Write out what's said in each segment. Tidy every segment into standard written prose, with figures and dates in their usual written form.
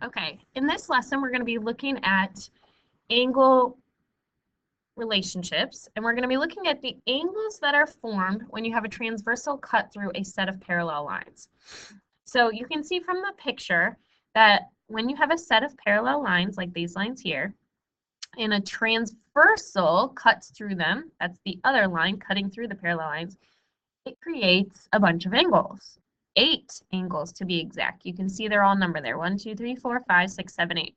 Okay, in this lesson, we're going to be looking at angle relationships, and we're going to be looking at the angles that are formed when you have a transversal cut through a set of parallel lines. So you can see from the picture that when you have a set of parallel lines, like these lines here, and a transversal cuts through them, that's the other line cutting through the parallel lines, it creates a bunch of angles. 8 angles to be exact. You can see they're all numbered there. 1, 2, 3, 4, 5, 6, 7, 8.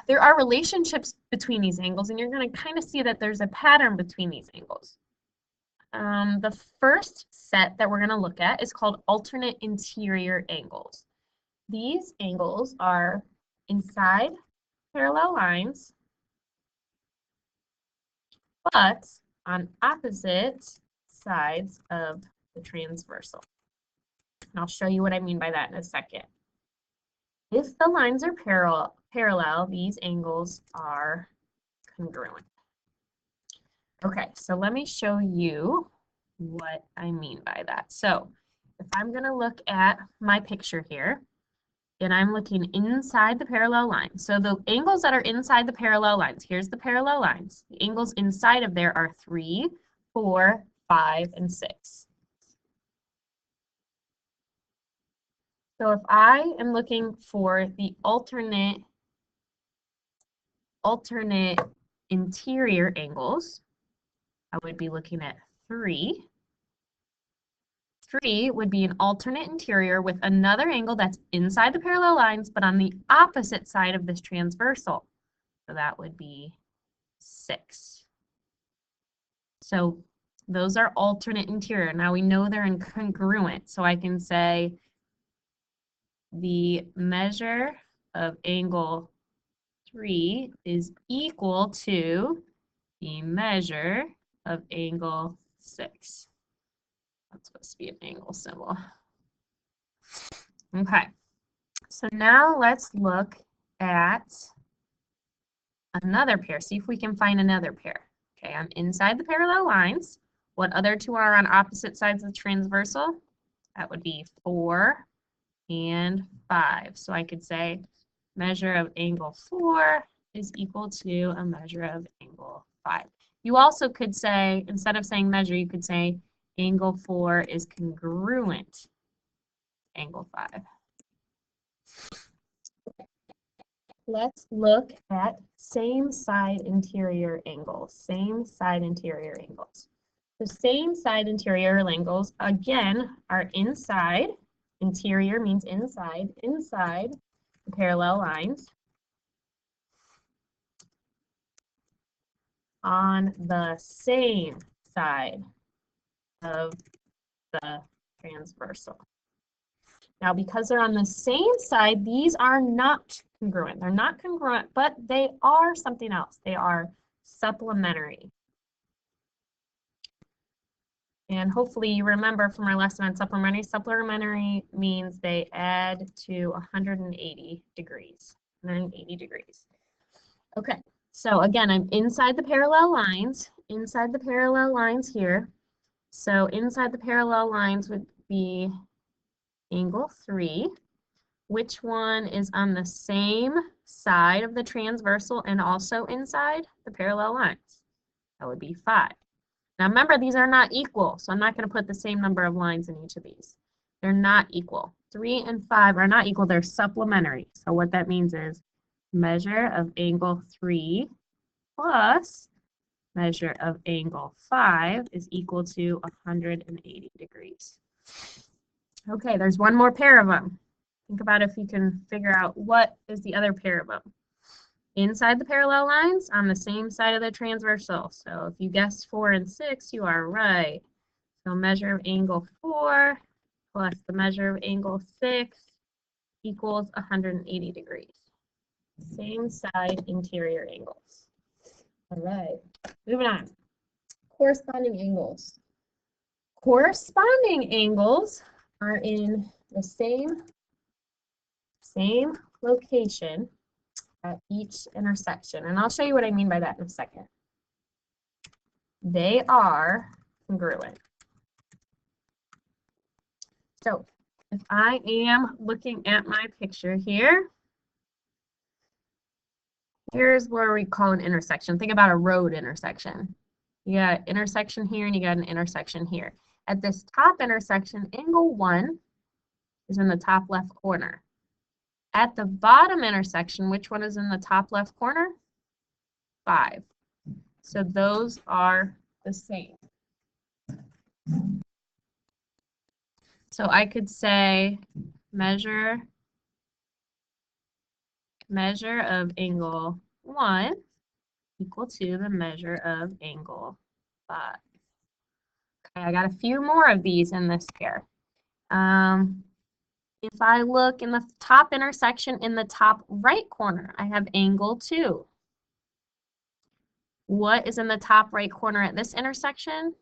There are relationships between these angles, and you're going to kind of see that there's a pattern between these angles. The first set that we're going to look at is called alternate interior angles. These angles are inside parallel lines, but on opposite sides of the transversal. And I'll show you what I mean by that in a second. If the lines are parallel, these angles are congruent. Okay, so let me show you what I mean by that. So if I'm going to look at my picture here, and I'm looking inside the parallel line. So the angles that are inside the parallel lines, here's the parallel lines. The angles inside of there are 3, 4, 5, and 6. So if I am looking for the alternate interior angles, I would be looking at 3. 3 would be an alternate interior with another angle that's inside the parallel lines, but on the opposite side of this transversal. So that would be 6. So those are alternate interior. Now we know they're incongruent, so I can say the measure of angle 3 is equal to the measure of angle 6. That's supposed to be an angle symbol. Okay, so now let's look at another pair. See if we can find another pair. Okay, I'm inside the parallel lines. What other two are on opposite sides of the transversal? That would be 4 and 5. So I could say measure of angle 4 is equal to a measure of angle 5. You also could say, instead of saying measure, you could say angle 4 is congruent to angle 5. Let's look at same side interior angles. Same side interior angles. The same side interior angles, again, are inside. Interior means inside the parallel lines. On the same side of the transversal. Now, because they're on the same side, these are not congruent. They're not congruent, but they are something else. They are supplementary. And hopefully you remember from our lesson on supplementary. Supplementary means they add to 180 degrees. 180 degrees. Okay, so again, I'm inside the parallel lines. Inside the parallel lines here. So inside the parallel lines would be angle 3. Which one is on the same side of the transversal and also inside the parallel lines? That would be 5. Now remember, these are not equal, so I'm not going to put the same number of lines in each of these. They're not equal. 3 and 5 are not equal, they're supplementary. So what that means is measure of angle 3 plus measure of angle 5 is equal to 180 degrees. Okay, there's one more pair of them. Think about if you can figure out what is the other pair of them. Inside the parallel lines on the same side of the transversal. So if you guessed 4 and 6, you are right. So measure of angle 4 plus the measure of angle 6 equals 180 degrees. Same side interior angles. All right, moving on. Corresponding angles. Corresponding angles are in the same location at each intersection. And I'll show you what I mean by that in a second. They are congruent. So if I am looking at my picture here, here's where we call an intersection. Think about a road intersection. You got an intersection here and you got an intersection here. At this top intersection, angle 1 is in the top left corner. At the bottom intersection, which one is in the top left corner? 5. So those are the same. So I could say measure of angle 1 equal to the measure of angle 5. Okay, I got a few more of these in this pair. If I look in the top intersection in the top right corner, I have angle 2. What is in the top right corner at this intersection?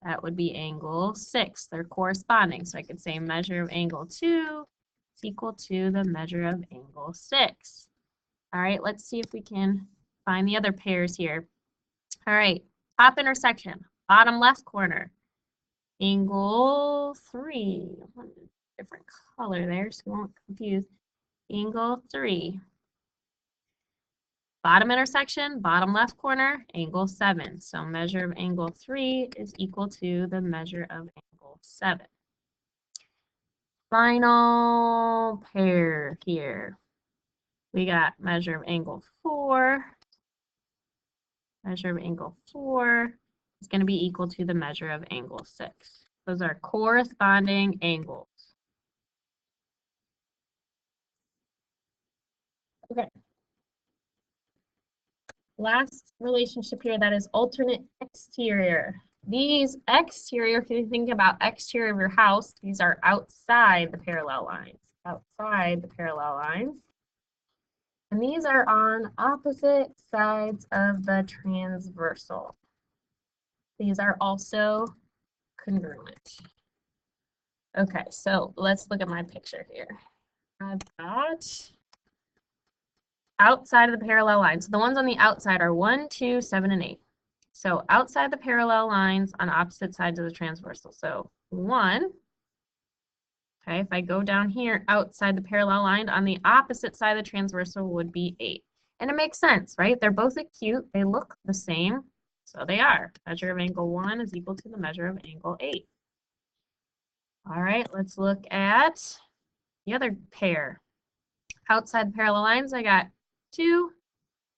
That would be angle 6. They're corresponding. So I could say measure of angle 2 is equal to the measure of angle 6. All right, let's see if we can find the other pairs here. All right, top intersection, bottom left corner, angle 3. Different color there, so you won't confuse. Angle 3. Bottom intersection, bottom left corner, angle 7. So measure of angle 3 is equal to the measure of angle 7. Final pair here. We got measure of angle 4. Measure of angle 4 is going to be equal to the measure of angle 6. Those are corresponding angles. Okay. Last relationship here, that is alternate exterior. These exterior, if you think about exterior of your house, these are outside the parallel lines. Outside the parallel lines. And these are on opposite sides of the transversal. These are also congruent. Okay, so let's look at my picture here. I've got outside of the parallel lines. So the ones on the outside are 1, 2, 7, and 8. So outside the parallel lines on opposite sides of the transversal. So 1, okay, if I go down here, outside the parallel line on the opposite side of the transversal would be 8. And it makes sense, right? They're both acute. They look the same. So they are. Measure of angle 1 is equal to the measure of angle 8. All right, let's look at the other pair. Outside the parallel lines, I got 2,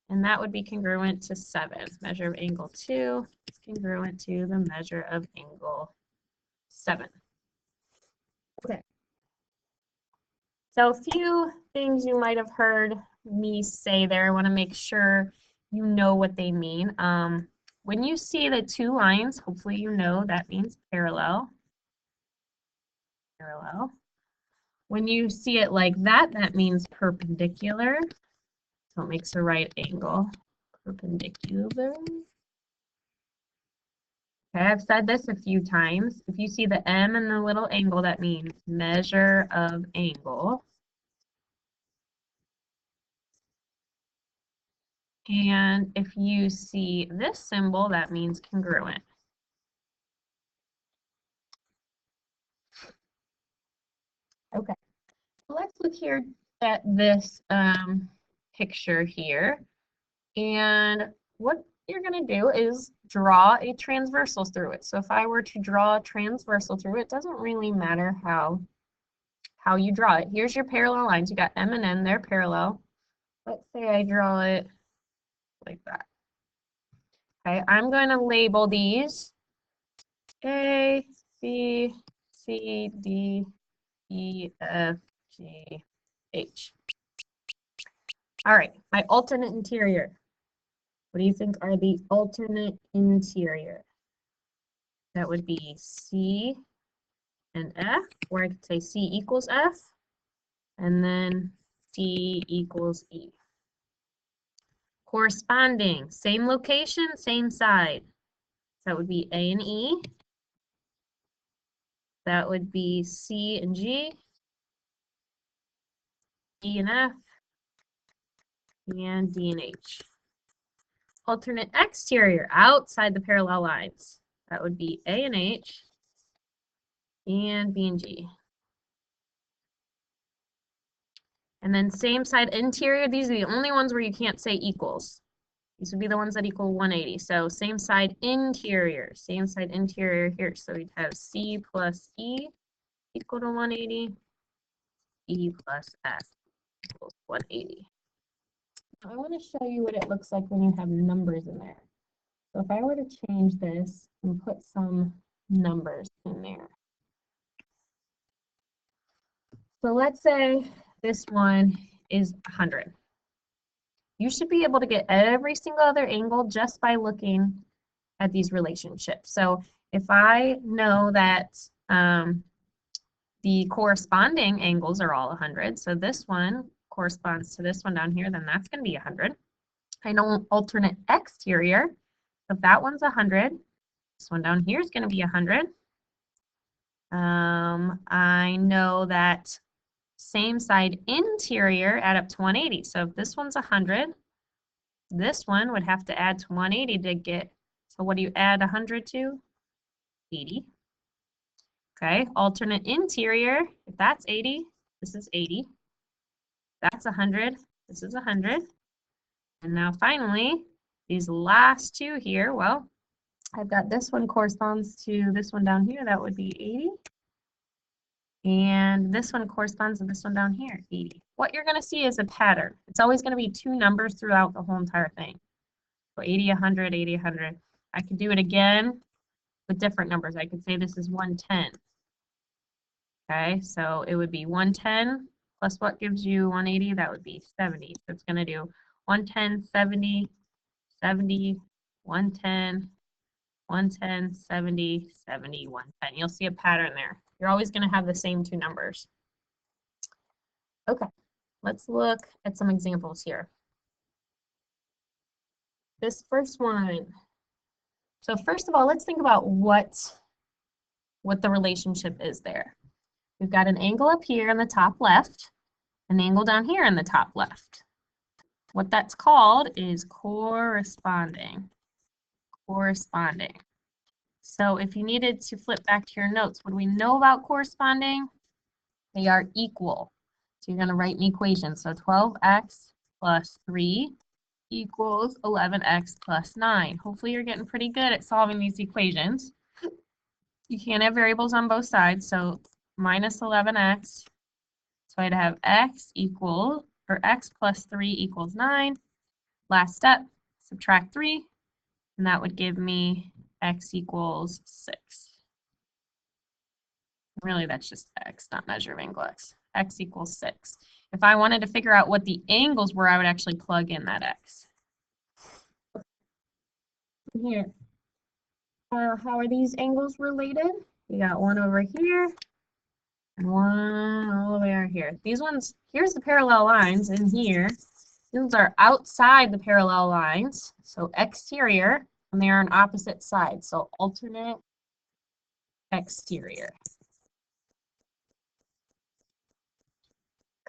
and that would be congruent to 7. Measure of angle 2 is congruent to the measure of angle 7. Okay. So a few things you might have heard me say there. I want to make sure you know what they mean. When you see the 2 lines, hopefully you know that means parallel. Parallel. When you see it like that, that means perpendicular. So it makes a right angle. Perpendicular. Okay, I've said this a few times. If you see the M in the little angle, that means measure of angle. And if you see this symbol, that means congruent. Okay, so let's look here at this picture here. And what you're going to do is draw a transversal through it. So if I were to draw a transversal through it, it doesn't really matter how you draw it. Here's your parallel lines. You got M and N, they're parallel. Let's say I draw it like that. Okay, I'm going to label these A, B, C, D, E, F, G, H. All right, my alternate interior. What do you think are the alternate interior? That would be C and F, or I could say C equals F, and then D equals E. Corresponding, same location, same side. That would be A and E. That would be C and G, E and F, and D and H. Alternate exterior, outside the parallel lines. That would be A and H, and B and G. And then same side interior, these are the only ones where you can't say equals. These would be the ones that equal 180. So same side interior here. So we'd have C plus E equal to 180. E plus F equals 180. I want to show you what it looks like when you have numbers in there. So if I were to change this and put some numbers in there. So let's say this one is 100. You should be able to get every single other angle just by looking at these relationships. So if I know that the corresponding angles are all 100, so this one corresponds to this one down here, then that's going to be 100. I know alternate exterior, if that one's 100, this one down here is going to be 100. I know that same side interior add up to 180. So if this one's 100, this one would have to add to 180 to get, so what do you add 100 to? 80. Okay, alternate interior, if that's 80, this is 80. That's 100, this is 100. And now finally, these last two here, well, I've got this one corresponds to this one down here, that would be 80. And this one corresponds to this one down here, 80. What you're going to see is a pattern. It's always going to be two numbers throughout the whole entire thing. So 80, 100, 80, 100. I could do it again with different numbers. I could say this is 110. Okay, so it would be 110 plus what gives you 180? That would be 70. So it's going to do 110, 70, 70, 110, 110, 70, 70, 110. You'll see a pattern there. You're always going to have the same two numbers. Okay, let's look at some examples here. This first one. So first of all, let's think about what the relationship is there. We've got an angle up here in the top left, an angle down here in the top left. What that's called is corresponding. Corresponding. So if you needed to flip back to your notes, what do we know about corresponding? They are equal. So you're going to write an equation. So 12x plus 3 equals 11x plus 9. Hopefully you're getting pretty good at solving these equations. You can't have variables on both sides, so minus 11x. So I'd have x equals, or x plus 3 equals 9. Last step, subtract 3, and that would give me x equals 6. Really, that's just x, not measure of angle x. X equals 6. If I wanted to figure out what the angles were, I would actually plug in that x. Here, how are these angles related? You got one over here and one all the way over here. These ones, here's the parallel lines in here. These are outside the parallel lines, so exterior, and they are on opposite sides, so alternate exterior.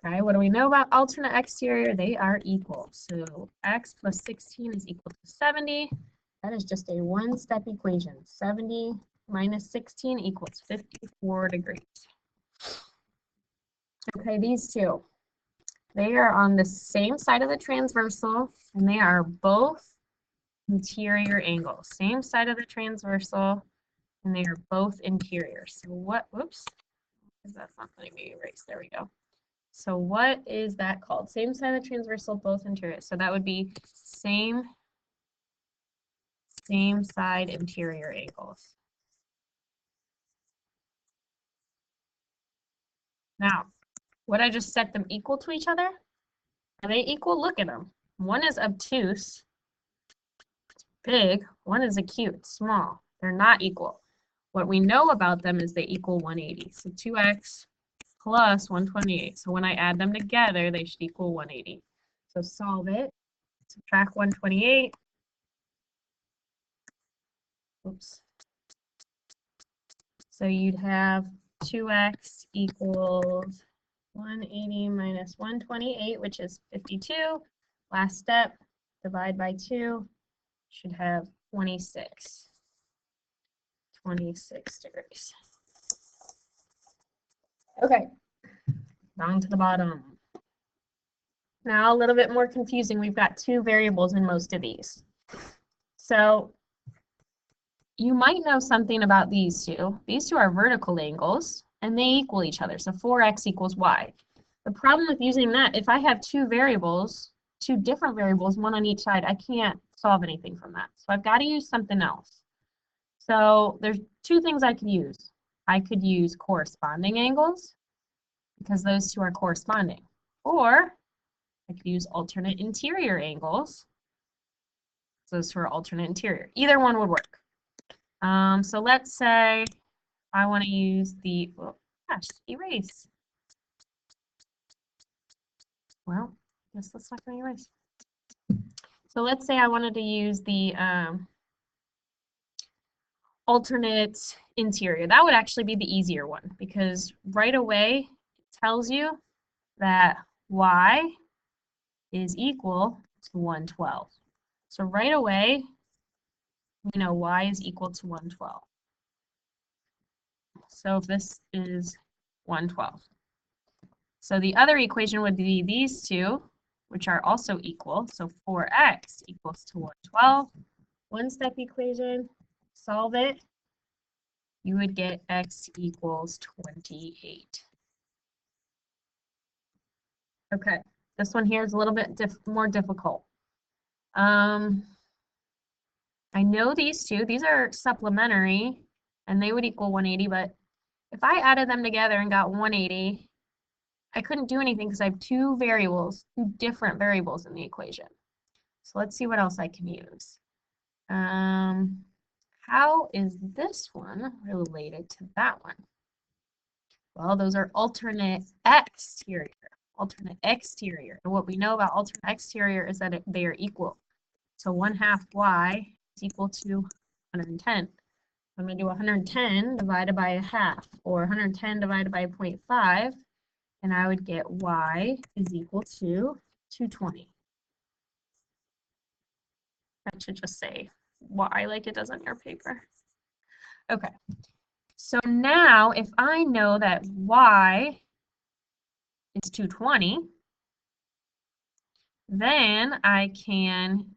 Okay, what do we know about alternate exterior? They are equal. So x plus 16 is equal to 70. That is just a one-step equation. 70 minus 16 equals 54 degrees. Okay, these two. They are on the same side of the transversal, and they are both interior angles. Same side of the transversal, and they are both interior. So what, whoops, that's not letting me erase, there we go. So what is that called? Same side of the transversal, both interior. So that would be same side interior angles. Now, would I just set them equal to each other? Are they equal? Look at them. One is obtuse, it's big. One is acute, small. They're not equal. What we know about them is they equal 180. So 2x plus 128. So when I add them together, they should equal 180. So solve it. Subtract 128. Oops. So you'd have 2x equals 180 minus 128, which is 52. Last step, divide by 2, should have 26. 26 degrees. Okay, down to the bottom. now a little bit more confusing. We've got two variables in most of these. So you might know something about these two. These two are vertical angles, and they equal each other. So 4x equals y. The problem with using that, if I have two variables, two different variables, one on each side, I can't solve anything from that. So I've got to use something else. So there's two things I could use. I could use corresponding angles, because those two are corresponding. Or I could use alternate interior angles. Those two are alternate interior. Either one would work. So let's say I want to use the, oh, gosh, erase. Well, I guess that's not going to erase. So let's say I wanted to use the alternate interior. That would actually be the easier one, because right away it tells you that y is equal to 112. So right away, we know y is equal to 112. So this is 112. So the other equation would be these two, which are also equal. So 4x equals to 112. One-step equation, solve it. You would get x equals 28. Okay, this one here is a little bit more difficult. I know these two, these are supplementary, and they would equal 180, but if I added them together and got 180, I couldn't do anything because I have two variables, two different variables in the equation. So let's see what else I can use. How is this one related to that one? Well, those are alternate exterior. Alternate exterior. And what we know about alternate exterior is that they are equal. So 1/2 y is equal to 110. I'm going to do 110 divided by a half, or 110 divided by 0.5, and I would get y is equal to 220. That should just say y like it does on your paper. Okay, so now if I know that y is 220, then I can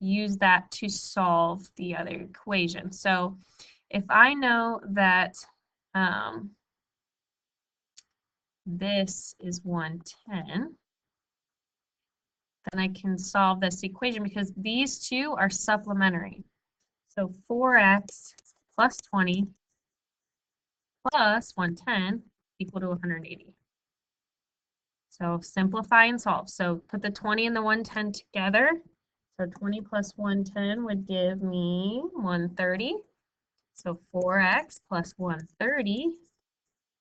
use that to solve the other equation. So if I know that this is 110, then I can solve this equation because these two are supplementary. So 4x plus 20 plus 110 equal to 180. So simplify and solve. So put the 20 and the 110 together. So 20 plus 110 would give me 130. So 4x plus 130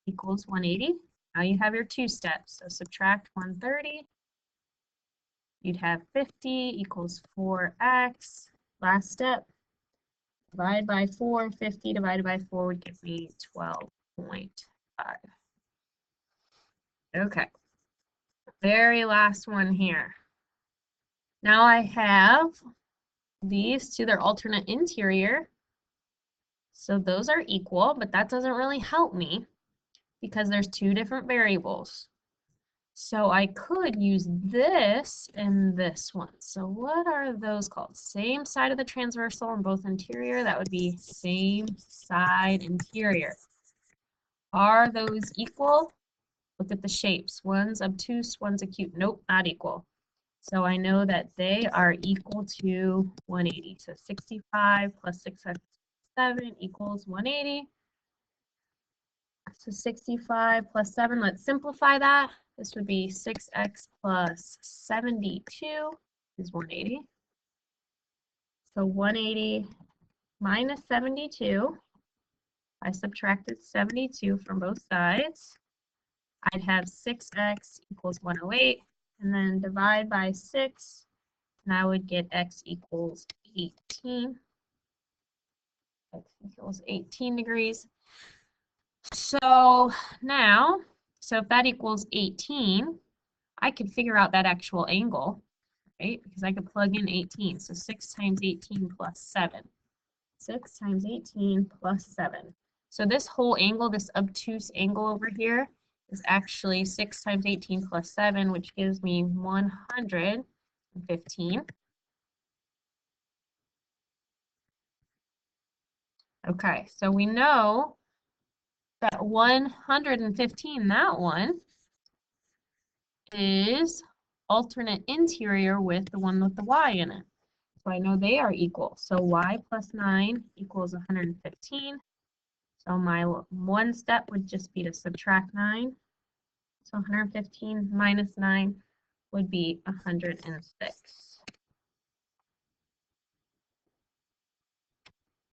equals 180. Now you have your two steps. So subtract 130. You'd have 50 equals 4x. Last step, divide by 4. 50 divided by 4 would give me 12.5. Okay, very last one here. Now I have these two, they're alternate interior. So those are equal, but that doesn't really help me because there's two different variables. So I could use this and this one. So what are those called? Same side of the transversal and both interior. That would be same side interior. Are those equal? Look at the shapes. One's obtuse, one's acute. Nope, not equal. So I know that they are equal to 180. So 65 plus 6x7 equals 180. So 65 plus 7, let's simplify that. This would be 6x plus 72 is 180. So 180 minus 72. I subtracted 72 from both sides. I'd have 6x equals 108, and then divide by 6, and I would get x equals 18. X equals 18 degrees. So now, so if that equals 18, I could figure out that actual angle, right? Because I could plug in 18. So 6 times 18 plus 7. 6 times 18 plus 7. So this whole angle, this obtuse angle over here, is actually 6 times 18 plus 7, which gives me 115. Okay, so we know that 115, that one, is alternate interior with the one with the y in it. So I know they are equal. So y plus 9 equals 115. So my one step would just be to subtract 9. So 115 minus 9 would be 106.